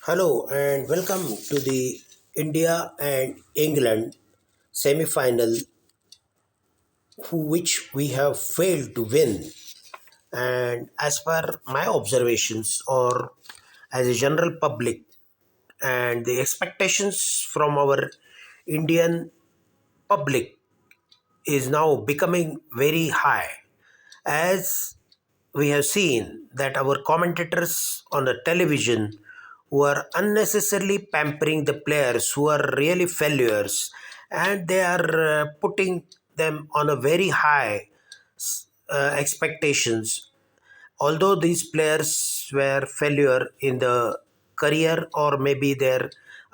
Hello and welcome to the India and England semi-final, which we have failed to win. And as per my observations, or as a general public, and the expectations from our Indian public is now becoming very high, as we have seen that our commentators on the television who are unnecessarily pampering the players who are really failures, and they are putting them on a very high expectations, although these players were failure in the career or maybe their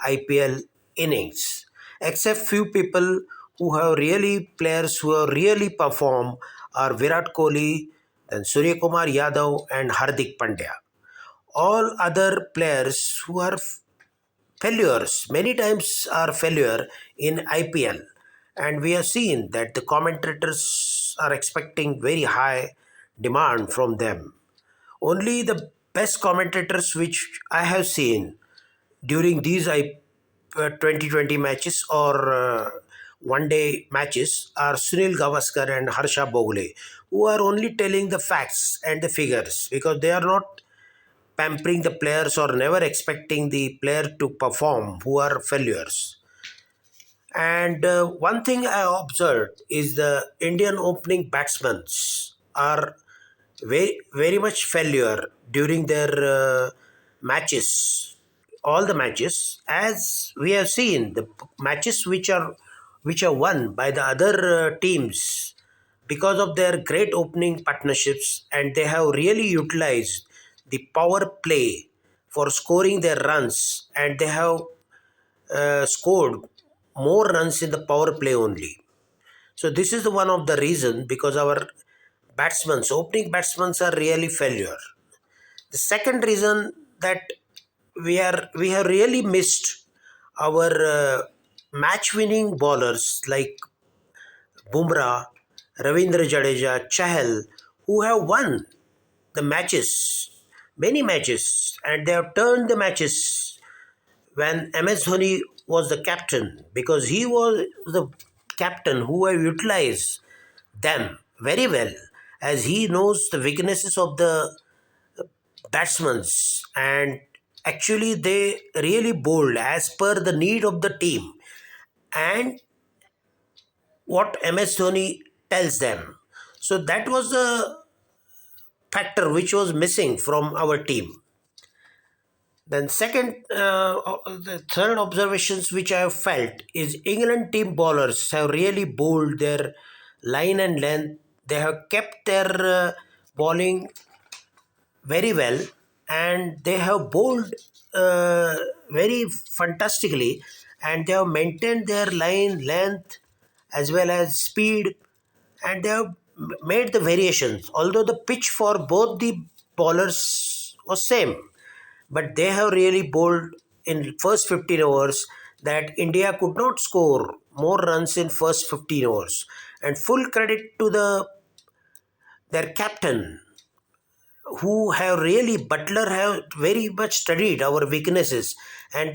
IPL innings, except few people who have really players who have really performed are Virat Kohli, then Surya Kumar Yadav and Hardik Pandya. All other players who are failures many times are failure in IPL, and we have seen that the commentators are expecting very high demand from them. Only the best commentators which I have seen during these 2020 matches or one day matches are Sunil Gavaskar and Harsha Bogle, who are only telling the facts and the figures because they are not pampering the players or never expecting the player to perform who are failures. And one thing I observed is the Indian opening batsmen are very much failure during their matches, all the matches, as we have seen the matches which are won by the other teams because of their great opening partnerships, and they have really utilized the power play for scoring their runs, and they have scored more runs in the power play only. So this is the one of the reason because our opening batsmen are really failure. The second reason that we have really missed our match-winning bowlers like Bumrah, Ravindra Jadeja, Chahal, who have won the matches, many matches, and they have turned the matches when MS Dhoni was the captain, because he was the captain who have utilized them very well, as he knows the weaknesses of the batsmen, and actually they really bowled as per the need of the team and what MS Dhoni tells them. So that was the factor which was missing from our team. Then the third observations which I have felt is England team bowlers have really bowled their line and length. They have kept their bowling very well, and they have bowled very fantastically, and they have maintained their line length as well as speed, and they have made the variations, although the pitch for both the bowlers was same, but they have really bowled in first 15 overs that India could not score more runs in first 15 overs, and full credit to their captain who have really Butler have very much studied our weaknesses, and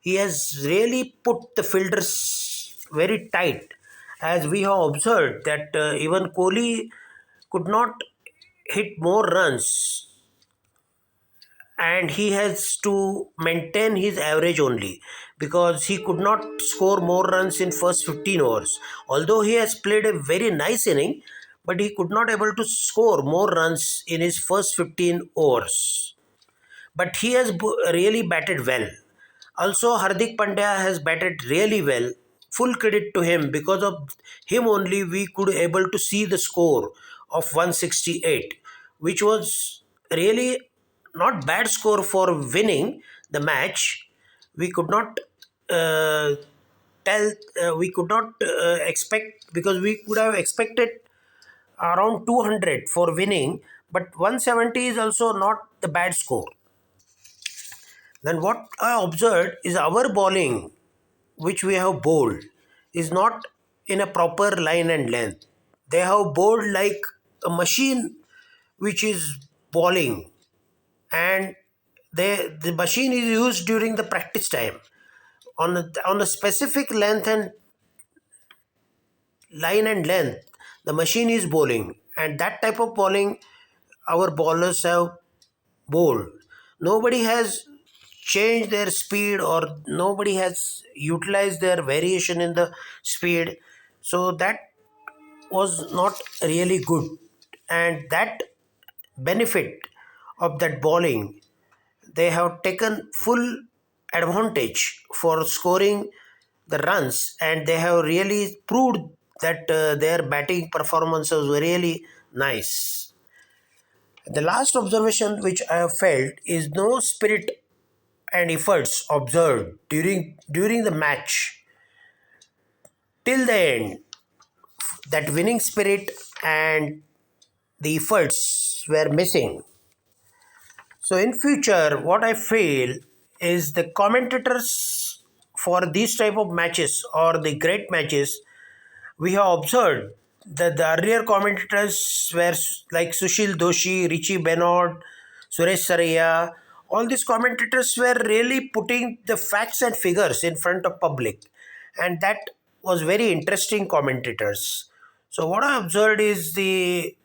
he has really put the fielders very tight, as we have observed that even Kohli could not hit more runs, and he has to maintain his average only because he could not score more runs in first 15 overs, although he has played a very nice inning, but he could not able to score more runs in his first 15 overs, but he has really batted well. Also, Hardik Pandya has batted really well. Full credit to him, because of him only we could able to see the score of 168, which was really not bad score for winning the match. We could not uh, we could not expect, because we could have expected around 200 for winning, but 170 is also not the bad score. Then what I observed is our bowling, which we have bowled, is not in a proper line and length. They have bowled like a machine which is bowling, and the machine is used during the practice time on a specific length and line and length. The machine is bowling, and that type of bowling our bowlers have bowled. Nobody has changed their speed, or nobody has utilized their variation in the speed. So that was not really good, and that benefit of that bowling, they have taken full advantage for scoring the runs, and they have really proved that their batting performances were really nice. The last observation which I have felt is no spirit and efforts observed during the match till the end. That winning spirit and the efforts were missing. So in future, what I feel is the commentators for these type of matches or the great matches, we have observed that the earlier commentators were like Sushil Doshi, Richie Bennett, Suresh Saraiya. All these commentators were really putting the facts and figures in front of public, and that was very interesting commentators. So what I observed is the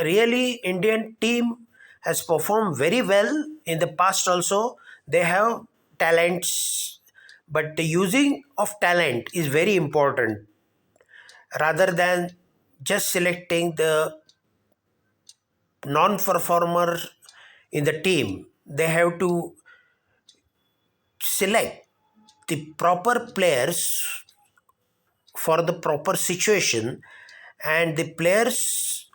really Indian team has performed very well in the past also. They have talents, but the using of talent is very important rather than just selecting the non-performer in the team. They have to select the proper players for the proper situation, and the players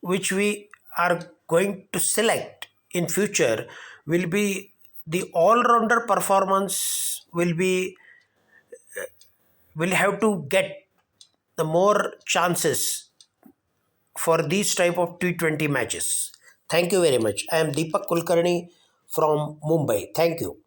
which we are going to select in future will be the all-rounder performance will have to get the more chances for these type of T20 matches. Thank you very much. I am Deepak Kulkarni from Mumbai. Thank you.